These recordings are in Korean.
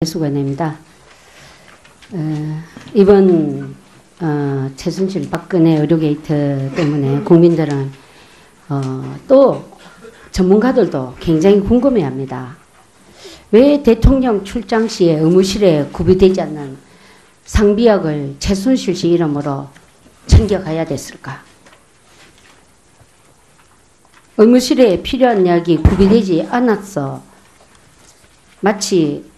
수고입니다. 이번 최순실 박근혜 의료게이트 때문에 국민들은 또 전문가들도 굉장히 궁금해합니다. 왜 대통령 출장 시에 의무실에 구비되지 않는 상비약을 최순실 씨 이름으로 챙겨가야 됐을까? 의무실에 필요한 약이 구비되지 않았어. 마치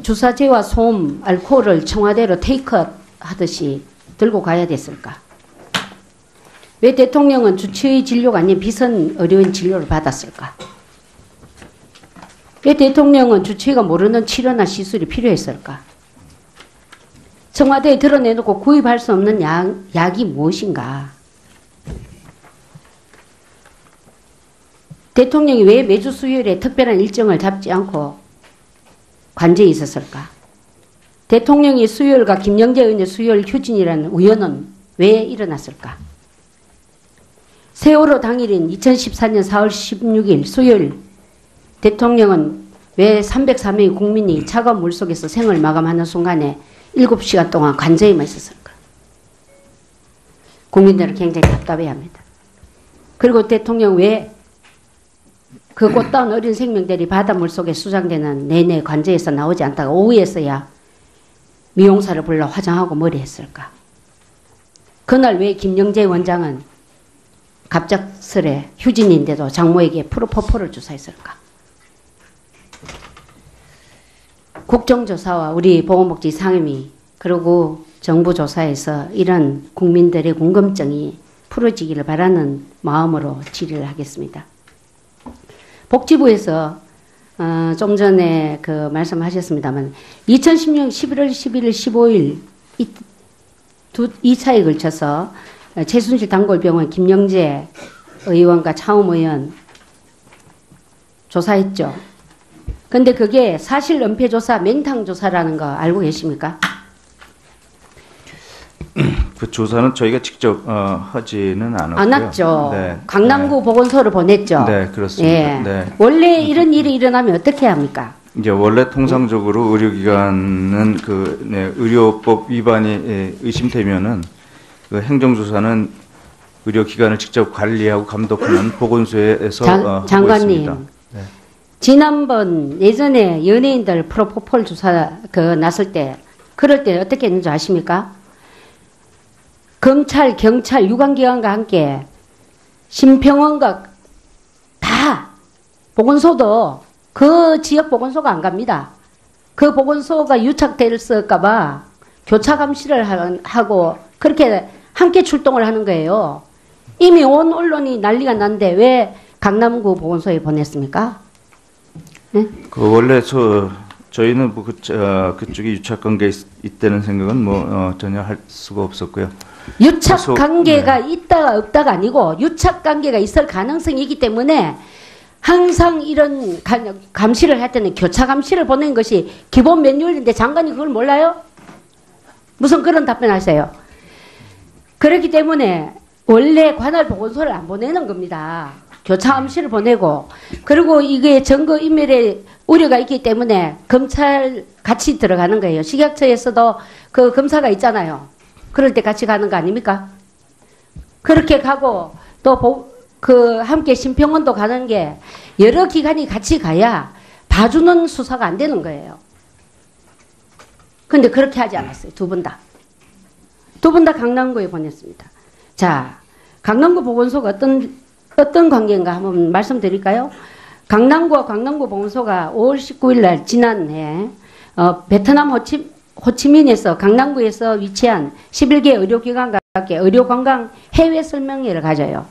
주사제와 소음, 알코올을 청와대로 테이크아웃 하듯이 들고 가야 됐을까? 왜 대통령은 주치의 진료가 아닌 비선 의료인 진료를 받았을까? 왜 대통령은 주치의가 모르는 치료나 시술이 필요했을까? 청와대에 드러내놓고 구입할 수 없는 약이 무엇인가? 대통령이 왜 매주 수요일에 특별한 일정을 잡지 않고 관제에 있었을까? 대통령이 수요일과 김영재 의원의 수요일 휴진이라는 우연은 왜 일어났을까? 세월호 당일인 2014년 4월 16일 수요일 대통령은 왜 304명의 국민이 차가운 물속에서 생을 마감하는 순간에 7시간 동안 관제에만 있었을까? 국민들은 굉장히 답답해합니다. 그리고 대통령 왜 그 꽃다운 어린 생명들이 바닷물 속에 수장되는 내내 관제에서 나오지 않다가 오후에서야 미용사를 불러 화장하고 머리 했을까? 그날 왜 김영재 원장은 갑작스레 휴진인데도 장모에게 프로포폴을 주사했을까? 국정조사와 우리 보건복지 상임위 그리고 정부 조사에서 이런 국민들의 궁금증이 풀어지기를 바라는 마음으로 질의를 하겠습니다. 복지부에서 좀 전에 말씀하셨습니다만 2016년 11월 11일 15일 이 차에 걸쳐서 최순실 단골병원 김영재 의원과 차움 의원 조사했죠. 근데 그게 사실 은폐조사 맹탕조사라는 거 알고 계십니까? 그 조사는 저희가 직접 하지는 않았고요. 안 왔죠. 네. 강남구 보건소를 보냈죠. 네, 그렇습니다. 예. 네. 원래 이런 일이 일어나면 어떻게 합니까? 이제 원래 통상적으로 의료기관은 의료법 위반이 의심되면은 그 행정조사는 의료기관을 직접 관리하고 감독하는 보건소에서 하고 장관님, 있습니다. 네. 지난번 예전에 연예인들 프로포폴 조사 났을 때 그럴 때 어떻게 했는지 아십니까? 검찰, 경찰, 유관기관과 함께 심평원과 다 보건소도 그 지역 보건소가 안 갑니다. 그 보건소가 유착될까 봐 교차 감시를 하고 그렇게 함께 출동을 하는 거예요. 이미 온 언론이 난리가 났는데 왜 강남구 보건소에 보냈습니까? 네? 원래 저희는 그쪽에 유착 관계 있다는 생각은 전혀 할 수가 없었고요. 유착 관계가 있다가 없다가 아니고 유착 관계가 있을 가능성이 있기 때문에 항상 이런 감시를 할 때는 교차 감시를 보내는 것이 기본 매뉴얼인데 장관이 그걸 몰라요? 무슨 그런 답변하세요? 그렇기 때문에 원래 관할 보건소를 안 보내는 겁니다. 교차 감시를 보내고 그리고 이게 증거 인멸에 우려가 있기 때문에 검찰 같이 들어가는 거예요. 식약처에서도 그 검사가 있잖아요. 그럴 때 같이 가는 거 아닙니까? 그렇게 가고 또 함께 심평원도 가는 게 여러 기관이 같이 가야 봐주는 수사가 안 되는 거예요. 근데 그렇게 하지 않았어요. 두 분 다. 두 분 다 강남구에 보냈습니다. 자, 강남구 보건소가 어떤 관계인가 한번 말씀드릴까요? 강남구와 강남구 보건소가 5월 19일 날 지난해 베트남 호치민에서 강남구에서 위치한 11개 의료기관과 함께 의료관광 해외 설명회를 가져요.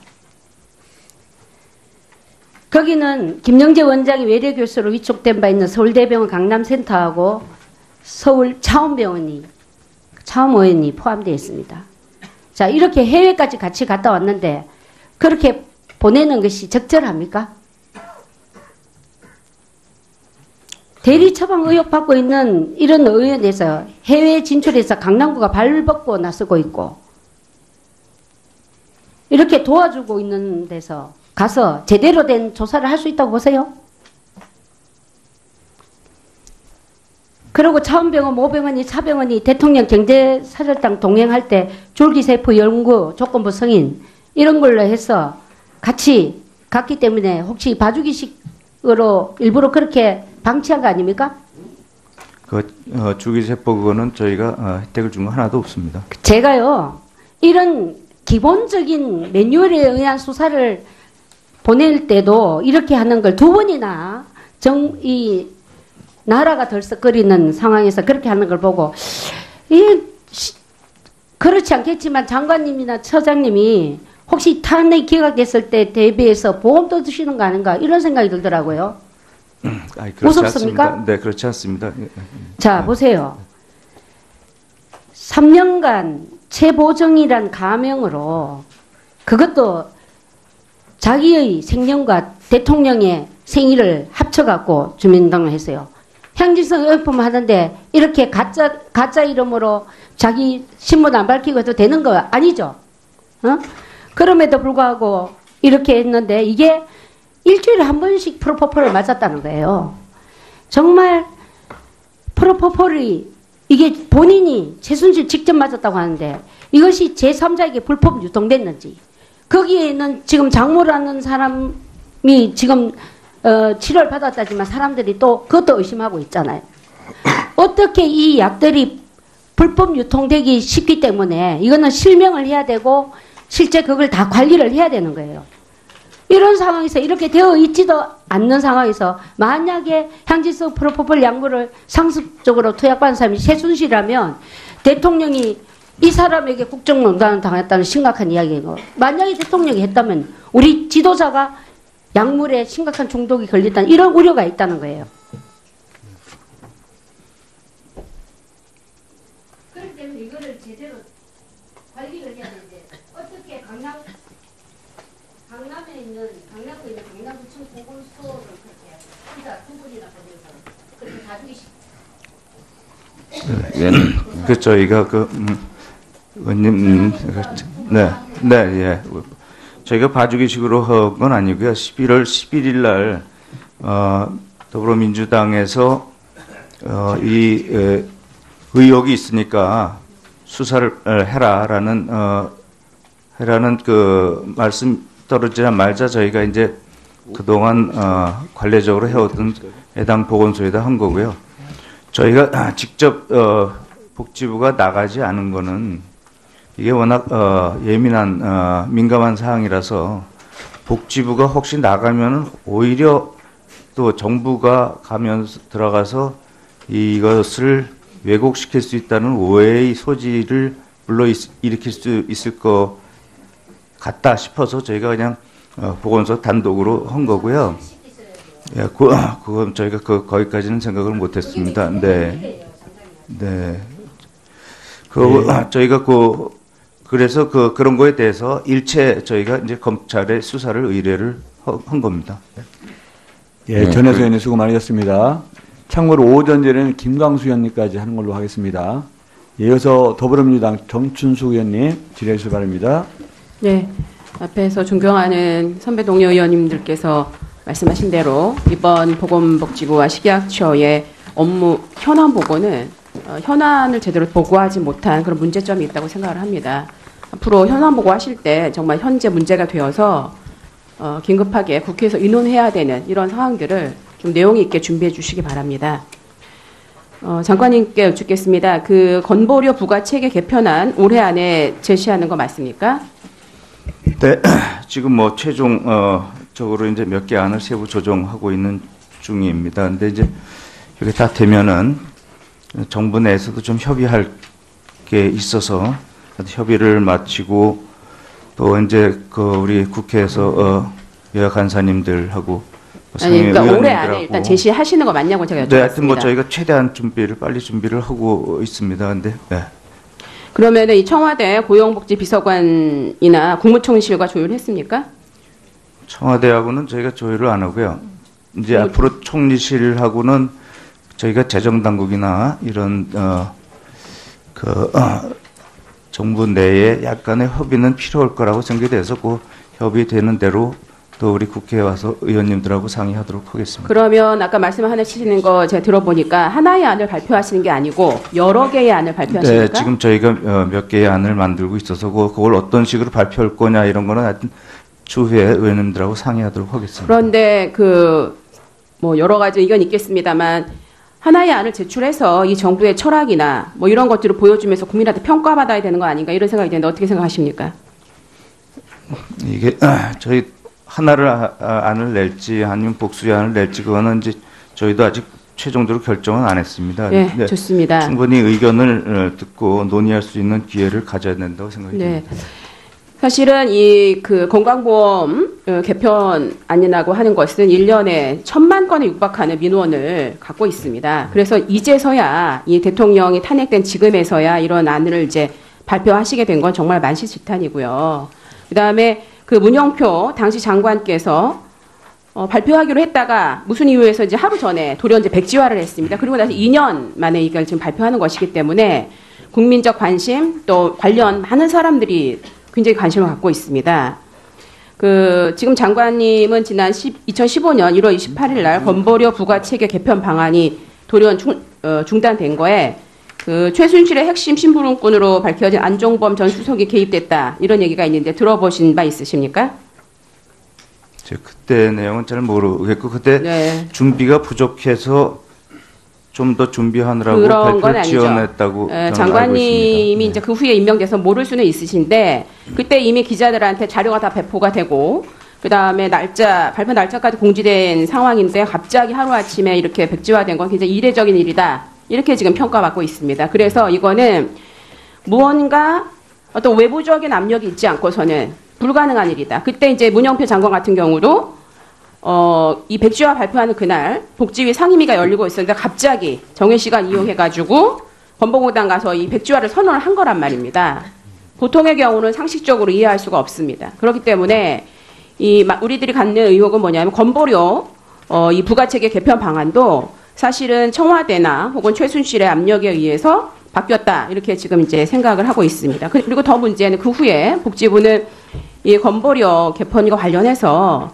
거기는 김영재 원장이 외래 교수로 위촉된 바 있는 서울대병원 강남센터하고 서울 차움병원이 차움의원이 포함되어 있습니다. 자, 이렇게 해외까지 같이 갔다 왔는데 그렇게 보내는 것이 적절합니까? 대리 처방 의혹 받고 있는 이런 의원에서 해외 진출해서 강남구가 발벗고 나서고 있고 이렇게 도와주고 있는 데서 가서 제대로 된 조사를 할 수 있다고 보세요? 그리고 차원병원, 모병원이, 차병원이 대통령 경제사절당 동행할 때 줄기세포 연구 조건부 승인 이런 걸로 해서 같이 갔기 때문에 혹시 봐주기식으로 일부러 그렇게 방치한 거 아닙니까? 줄기세포 그거는 저희가 혜택을 준 거 하나도 없습니다. 제가요, 이런 기본적인 매뉴얼에 의한 수사를 보낼 때도 이렇게 하는 걸 두 번이나 이 나라가 덜썩거리는 상황에서 그렇게 하는 걸 보고 그렇지 않겠지만 장관님이나 처장님이 혹시 탄핵 기각됐을 때 대비해서 보험도 드시는 거 아닌가 이런 생각이 들더라고요. 무섭습니까? 않습니다. 네, 그렇지 않습니다. 자, 보세요. 3년간 최보정이란 가명으로 그것도 자기의 생년과 대통령의 생일을 합쳐갖고 주민등록을 했어요. 향진성 의약품 하는데 이렇게 가짜 이름으로 자기 신분 안 밝히고 해도 되는 거 아니죠? 그럼에도 불구하고 이렇게 했는데 이게 일주일에 한 번씩 프로포폴을 맞았다는 거예요. 정말 프로포폴이 이게 본인이 최순실 직접 맞았다고 하는데 이것이 제3자에게 불법 유통됐는지 거기에 있는 지금 장모라는 사람이 지금 치료를 받았다지만 사람들이 또 그것도 의심하고 있잖아요. 어떻게 이 약들이 불법 유통되기 쉽기 때문에 이거는 실명을 해야 되고 실제 그걸 다 관리를 해야 되는 거예요. 이런 상황에서 이렇게 되어 있지도 않는 상황에서 만약에 향진성 프로포폴 약물을 상습적으로 투약받은 사람이 최순실이라면 대통령이 이 사람에게 국정농단을 당했다는 심각한 이야기고 만약에 대통령이 했다면 우리 지도자가 약물에 심각한 중독이 걸렸다는 이런 우려가 있다는 거예요. 그렇기 때문에 이거를 제대로 관리를 해야 되는데 어떻게 강남에 있는 강남구청 보건소를 그렇게 혼자 두 분이나 보내서 그렇게 가지고 그 저희가 의원님 네, 예. 저희가 봐주기식으로 한 건 아니고요. 11월 11일 날 더불어민주당에서 이 의혹이 있으니까 수사를 해라라는 그 말씀 떨어지자마자 저희가 이제 그동안 관례적으로 해오던 해당 보건소에다 한 거고요. 저희가 직접 복지부가 나가지 않은 거는 이게 워낙 예민한 민감한 사항이라서 복지부가 혹시 나가면은 오히려 또 정부가 가면서 들어가서 이것을 왜곡시킬 수 있다는 오해의 소지를 일으킬 수 있을 것 같다 싶어서 저희가 그냥 보건소 단독으로 한 거고요. 예, 그건 저희가 거기까지는 생각을 못했습니다. 네, 네. 저희가 그래서 그런 거에 대해서 일체 저희가 이제 검찰에 수사를 의뢰를 한 겁니다. 예, 전혜수 의원님 수고 많으셨습니다. 참고로 오전제는 김광수 의원님까지 하는 걸로 하겠습니다. 이어서 더불어민주당 정춘수 의원님 질의해 주시기 바랍니다. 네, 앞에서 존경하는 선배 동료 의원님들께서 말씀하신 대로 이번 보건복지부와 식약처의 업무 현안 보고는 현안을 제대로 보고하지 못한 그런 문제점이 있다고 생각을 합니다. 앞으로 현안 보고하실 때 정말 현재 문제가 되어서 긴급하게 국회에서 의논해야 되는 이런 상황들을 좀 내용 있게 준비해 주시기 바랍니다. 장관님께 여쭙겠습니다. 그 건보료 부과체계 개편안 올해 안에 제시하는 거 맞습니까? 네, 지금 뭐 최종적으로 이제 몇 개 안을 세부 조정하고 있는 중입니다. 근데 이제 이게 다 되면은 정부 내에서도 좀 협의할 게 있어서 협의를 마치고 또 이제 우리 국회에서 여야 간사님들하고 아니, 그러니까 올해 안에 일단 제시하시는 거 맞냐고 제가 여쭤봤습니다. 네, 하여튼 뭐 저희가 최대한 빨리 준비를 하고 있습니다. 근데 네. 그러면 이 청와대 고용복지비서관이나 국무총실과 조율했습니까? 청와대하고는 저희가 조율을 안 하고요. 이제 앞으로 총리실하고는 저희가 재정당국이나 이런 정부 내에 약간의 협의는 필요할 거라고 생각이 돼서 그 협의되는 대로 또 우리 국회에 와서 의원님들하고 상의하도록 하겠습니다. 그러면 아까 말씀하시는 거 제가 들어보니까 하나의 안을 발표하시는 게 아니고 여러 개의 안을 발표하십니까? 네, 지금 저희가 몇 개의 안을 만들고 있어서 그걸 어떤 식으로 발표할 거냐 이런 거는 하여튼 추후에 의원님들하고 상의하도록 하겠습니다. 그런데 뭐 여러 가지 의견이 있겠습니다만 하나의 안을 제출해서 이 정부의 철학이나 뭐 이런 것들을 보여주면서 국민한테 평가받아야 되는 거 아닌가 이런 생각이 드는데 어떻게 생각하십니까? 이게 저희 하나를 안을 낼지 아니면 복수의 안을 낼지 그거는 이제 저희도 아직 최종적으로 결정은 안 했습니다. 네, 좋습니다. 충분히 의견을 듣고 논의할 수 있는 기회를 가져야 된다고 생각이 듭니다. 사실은 이 건강보험 개편안이라고 하는 것은 1년에 1,000만 건에 육박하는 민원을 갖고 있습니다. 그래서 이제서야 이 대통령이 탄핵된 지금에서야 이런 안을 이제 발표하시게 된 건 정말 만시지탄이고요. 그다음에 문영표 당시 장관께서 발표하기로 했다가 무슨 이유에서 이제 하루 전에 돌연 이제 백지화를 했습니다. 그리고 나서 2년 만에 이걸 지금 발표하는 것이기 때문에 국민적 관심 또 관련 많은 사람들이 굉장히 관심을 갖고 있습니다. 지금 장관님은 지난 2015년 1월 28일 날 건보료 부과체계 개편 방안이 돌연 중단된 거에 최순실의 핵심 심부름꾼으로 밝혀진 안종범 전 수석이 개입됐다 이런 얘기가 있는데 들어보신 바 있으십니까? 제가 그때 내용은 잘 모르겠고 그때 준비가 부족해서 좀 더 준비하느라고 그런 건 발표를 아니죠. 지원했다고 저는 장관님이 알고 있습니다. 이제 그 후에 임명돼서 모를 수는 있으신데 그때 이미 기자들한테 자료가 다 배포가 되고 그다음에 발표 날짜까지 공지된 상황인데 갑자기 하루아침에 이렇게 백지화된 건 굉장히 이례적인 일이다. 이렇게 지금 평가받고 있습니다. 그래서 이거는 무언가 어떤 외부적인 압력이 있지 않고서는 불가능한 일이다. 그때 이제 문영표 장관 같은 경우도 이 백지화 발표하는 그날 복지위 상임위가 열리고 있었는데 갑자기 정해시간 이용해가지고 건보공단 가서 이 백지화를 선언을 한 거란 말입니다. 보통의 경우는 상식적으로 이해할 수가 없습니다. 그렇기 때문에 우리들이 갖는 의혹은 뭐냐면 건보료 이 부가체계 개편 방안도 사실은 청와대나 혹은 최순실의 압력에 의해서 바뀌었다 이렇게 지금 이제 생각을 하고 있습니다. 그리고 더 문제는 그 후에 복지부는 이 건보료 개편과 관련해서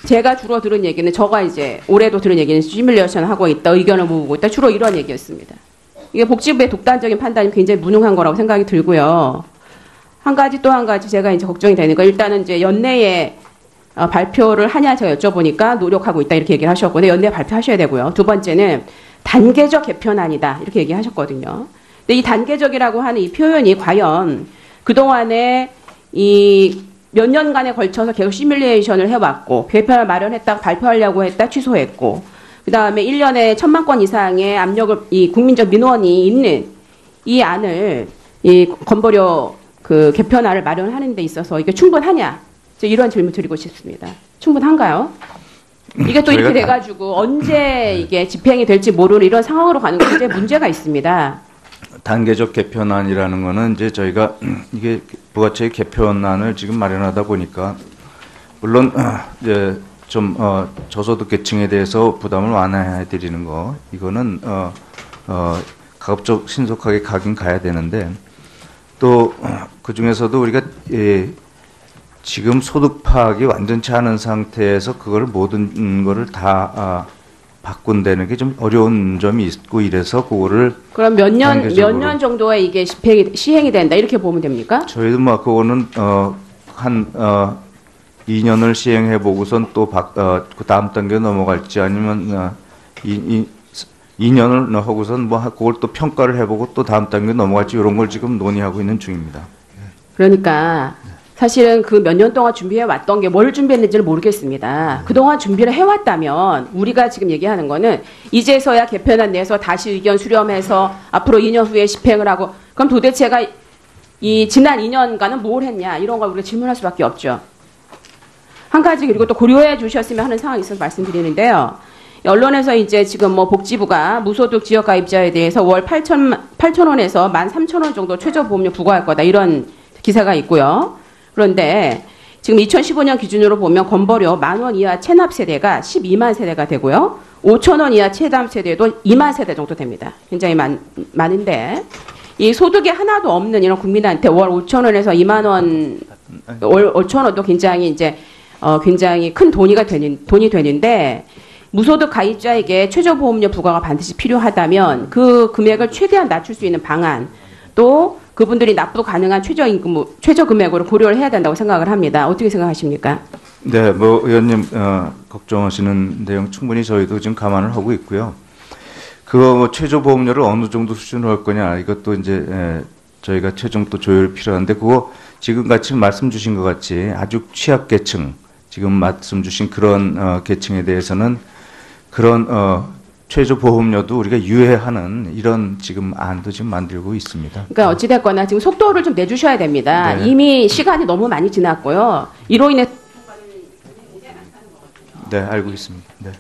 제가 주로 들은 얘기는 저가 이제 올해도 들은 얘기는 시뮬레이션 하고 있다, 의견을 모으고 있다, 주로 이런 얘기였습니다. 이게 복지부의 독단적인 판단이 굉장히 무능한 거라고 생각이 들고요. 또 한 가지 제가 이제 걱정이 되는 거 일단은 이제 연내에 발표를 하냐 제가 여쭤보니까 노력하고 있다 이렇게 얘기를 하셨고, 네, 연내에 발표하셔야 되고요. 두 번째는 단계적 개편안이다 이렇게 얘기하셨거든요. 근데 이 단계적이라고 하는 이 표현이 과연 그동안에 몇 년간에 걸쳐서 계속 시뮬레이션을 해왔고 개편을 마련했다 발표하려고 했다 취소했고 그 다음에 1년에 1,000만 건 이상의 압력을 이 국민적 민원이 있는 이 안을 이 건보료 개편안을 마련하는 데 있어서 이게 충분하냐 이런 질문 드리고 싶습니다. 충분한가요? 이게 또 이렇게 돼가지고 언제 이게 집행이 될지 모르는 이런 상황으로 가는 게 굉장히 문제가 있습니다. 단계적 개편안이라는 거는 이제 저희가 이게 부가체계 개편안을 지금 마련하다 보니까 물론 이제 좀 저소득 계층에 대해서 부담을 완화해 드리는 거 이거는 가급적 신속하게 가긴 가야 되는데 또 그 중에서도 우리가 지금 소득 파악이 완전치 않은 상태에서 그걸 모든 거를 다 바꾼다는 게 좀 어려운 점이 있고 이래서 그거를 그럼 몇 년 정도에 이게 시행이 된다 이렇게 보면 됩니까? 저희도 뭐 그거는 한 2년을 시행해 보고선 또 그 다음 단계 넘어갈지 아니면 2년을 하고선 뭐 그걸 또 평가를 해보고 또 다음 단계 넘어갈지 이런 걸 지금 논의하고 있는 중입니다. 그러니까 사실은 그 몇 년 동안 준비해 왔던 게 뭘 준비했는지를 모르겠습니다. 그동안 준비를 해왔다면 우리가 지금 얘기하는 거는 이제서야 개편안 내서 다시 의견 수렴해서 앞으로 2년 후에 집행을 하고 그럼 도대체가 이 지난 2년간은 뭘 했냐 이런 걸 우리가 질문할 수밖에 없죠. 한 가지 그리고 또 고려해 주셨으면 하는 상황이 있어서 말씀드리는데요. 언론에서 이제 지금 뭐 복지부가 무소득 지역 가입자에 대해서 월 8,000원에서 13,000원 정도 최저보험료 부과할 거다 이런 기사가 있고요. 그런데 지금 2015년 기준으로 보면 건보료 10,000원 이하 체납 세대가 12만 세대가 되고요. 5,000원 이하 체납 세대도 2만 세대 정도 됩니다. 굉장히 많은데 이 소득이 하나도 없는 이런 국민한테 월 5,000원에서 2만 원, 월 5,000원도 굉장히 이제 굉장히 큰 돈이 되는데 무소득 가입자에게 최저보험료 부과가 반드시 필요하다면 그 금액을 최대한 낮출 수 있는 방안 또 그분들이 납부 가능한 최저 금액으로 고려를 해야 된다고 생각을 합니다. 어떻게 생각하십니까? 네, 뭐 의원님 걱정하시는 내용 충분히 저희도 지금 감안을 하고 있고요. 그거 뭐 최저 보험료를 어느 정도 수준으로 할 거냐 이것도 이제 저희가 최종 또 조율이 필요한데 그거 지금 같이 말씀 주신 것 같이 아주 취약계층 지금 말씀 주신 그런 계층에 대해서는 그런 최저 보험료도 우리가 유예하는 이런 지금 안도 지금 만들고 있습니다. 그러니까 어찌됐거나 지금 속도를 좀 내주셔야 됩니다. 네. 이미 시간이 너무 많이 지났고요. 이로 인해 네, 알고 있습니다. 네.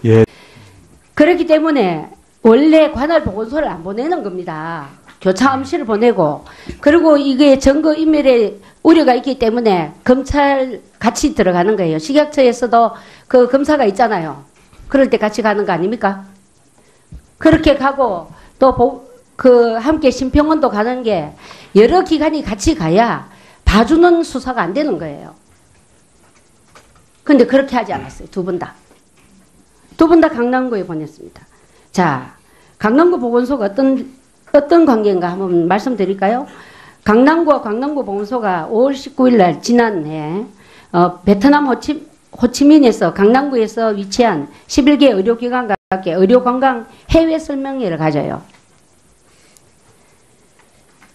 예. 그렇기 때문에 원래 관할 보건소를 안 보내는 겁니다. 교차 암시를 보내고 그리고 이게 증거 인멸에 우려가 있기 때문에 검찰 같이 들어가는 거예요. 식약처에서도 그 검사가 있잖아요. 그럴 때 같이 가는 거 아닙니까? 그렇게 가고 또 함께 심평원도 가는 게 여러 기관이 같이 가야 봐주는 수사가 안 되는 거예요. 근데 그렇게 하지 않았어요. 두 분 다. 두 분 다 강남구에 보냈습니다. 자, 강남구 보건소가 어떤 관계인가 한번 말씀드릴까요? 강남구와 강남구 보건소가 5월 19일 날 지난해 베트남 호치민에서 강남구에서 위치한 11개 의료기관과 함께 의료관광 해외 설명회를 가져요.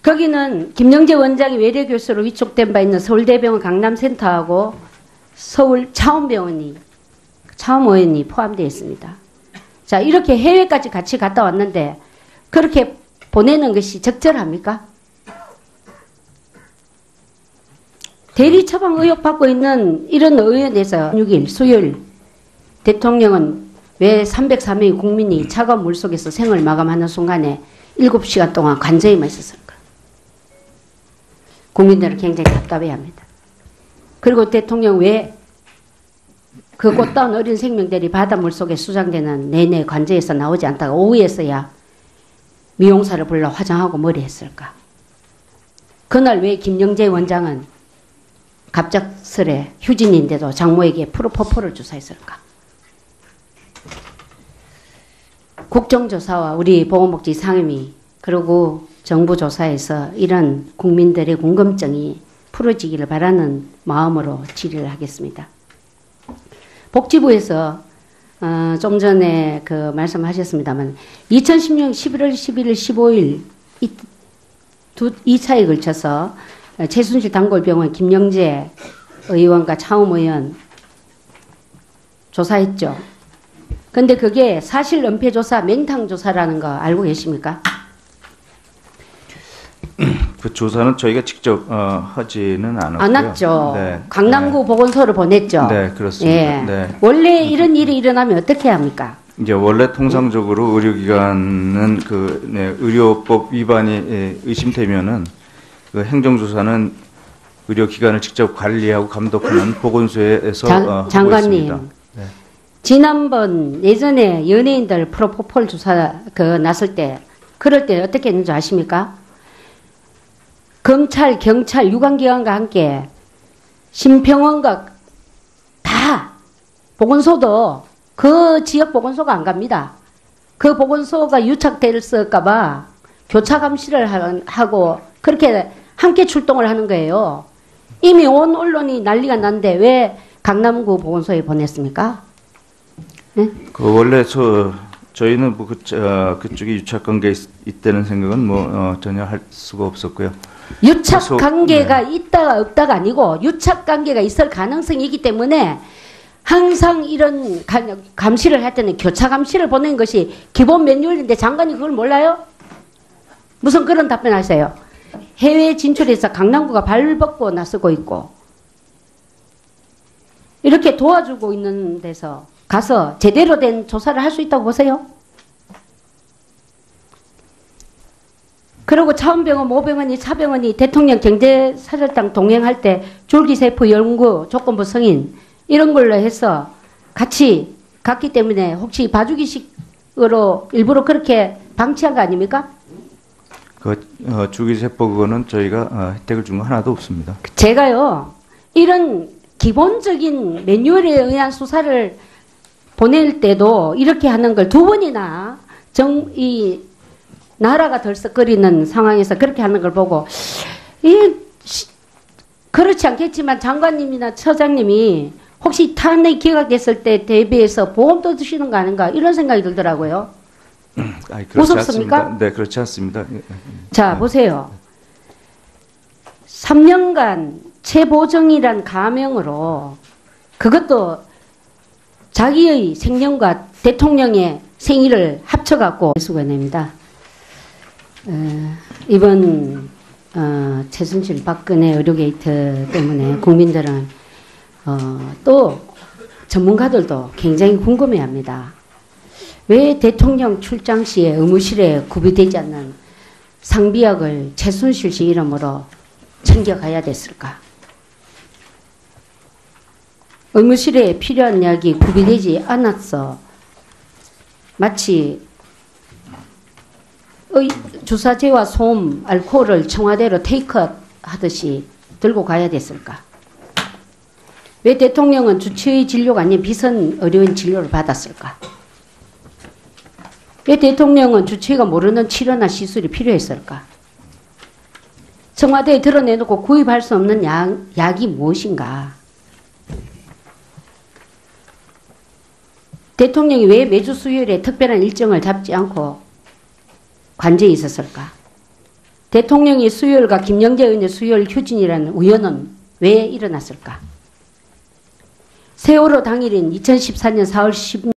거기는 김영재 원장이 외래교수로 위촉된 바 있는 서울대병원 강남센터하고 서울 차움의원이 포함되어 있습니다. 자, 이렇게 해외까지 같이 갔다 왔는데 그렇게 보내는 것이 적절합니까? 대리 처방 의혹 받고 있는 이런 의원에서 6일 수요일 대통령은 왜 303명의 국민이 차가운 물속에서 생을 마감하는 순간에 7시간 동안 관저에만 있었을까? 국민들은 굉장히 답답해합니다. 그리고 대통령 왜 그 꽃다운 어린 생명들이 바닷물 속에 수장되는 내내 관저에서 나오지 않다가 오후에서야 미용사를 불러 화장하고 머리 했을까? 그날 왜 김영재 원장은 갑작스레 휴진인데도 장모에게 프로포폴을 주사했을까? 국정조사와 우리 보건복지 상임위 그리고 정부 조사에서 이런 국민들의 궁금증이 풀어지기를 바라는 마음으로 질의를 하겠습니다. 복지부에서 좀 전에 그 말씀하셨습니다만 2016년 11월 11일 15일 이 차에 걸쳐서 최순실 단골병원 김영재 의원과 차움 의원 조사했죠. 근데 그게 사실 은폐 조사, 맹탕 조사라는 거 알고 계십니까? 그 조사는 저희가 직접 하지는 않았고요. 안 왔죠. 네. 강남구 네. 보건소를 보냈죠. 네, 그렇습니다. 예. 네. 원래 이런 일이 일어나면 어떻게 합니까? 이제 원래 통상적으로 의료기관은 의료법 위반이 의심되면은 그 행정조사는 의료기관을 직접 관리하고 감독하는 보건소에서 하고 장관님. 있습니다. 네. 지난번 예전에 연예인들 프로포폴 조사 났을 때 그럴 때 어떻게 했는지 아십니까? 검찰, 경찰, 유관기관과 함께 심평원과 다 보건소도 그 지역 보건소가 안 갑니다. 그 보건소가 유착될까봐 교차 감시를 하고 그렇게 함께 출동을 하는 거예요. 이미 온 언론이 난리가 났는데 왜 강남구 보건소에 보냈습니까? 네? 그 원래 저희는 뭐 그쪽에 유착 관계 있다는 생각은 전혀 할 수가 없었고요. 유착 관계가 있다가 없다가 아니고 유착 관계가 있을 가능성이 있기 때문에 항상 이런 감시를 할 때는 교차 감시를 보내는 것이 기본 매뉴얼인데 장관이 그걸 몰라요? 무슨 그런 답변하세요? 해외 진출해서 강남구가 발벗고 나서고 있고 이렇게 도와주고 있는 데서 가서 제대로 된 조사를 할 수 있다고 보세요? 그리고 차움병원, 모병원이, 차병원이 대통령 경제사절당 동행할 때 줄기세포 연구 조건부 승인 이런 걸로 해서 같이 갔기 때문에 혹시 봐주기식으로 일부러 그렇게 방치한 거 아닙니까? 그 줄기세포 그거는 저희가 혜택을 준 거 하나도 없습니다. 제가요 이런 기본적인 매뉴얼에 의한 수사를 보낼 때도 이렇게 하는 걸 두 번이나 이 나라가 덜썩거리는 상황에서 그렇게 하는 걸 보고 그렇지 않겠지만 장관님이나 처장님이 혹시 탄핵 기각됐을 때 대비해서 보험도 드시는 거 아닌가 이런 생각이 들더라고요. 아니, 그렇지 무섭습니까? 않습니다. 네, 그렇지 않습니다. 자, 보세요. 3년간 최보정이란 가명으로 그것도 자기의 생년과 대통령의 생일을 합쳐갖고 수고해냅니다. 이번 최순실 박근혜 의료게이트 때문에 국민들은 또 전문가들도 굉장히 궁금해합니다. 왜 대통령 출장 시에 의무실에 구비되지 않는 상비약을 최순실 씨 이름으로 챙겨가야 됐을까? 의무실에 필요한 약이 구비되지 않았어. 마치 주사제와 솜, 알코올을 청와대로 테이크아웃 하듯이 들고 가야 됐을까? 왜 대통령은 주치의 진료가 아닌 비선 의료인 진료를 받았을까? 왜 대통령은 주치의가 모르는 치료나 시술이 필요했을까? 청와대에 드러내놓고 구입할 수 없는 약이 무엇인가? 대통령이 왜 매주 수요일에 특별한 일정을 잡지 않고 관제에 있었을까? 대통령이 수요일과 김영재 의원의 수요일 휴진이라는 우연은 왜 일어났을까? 세월호 당일인 2014년 4월 10일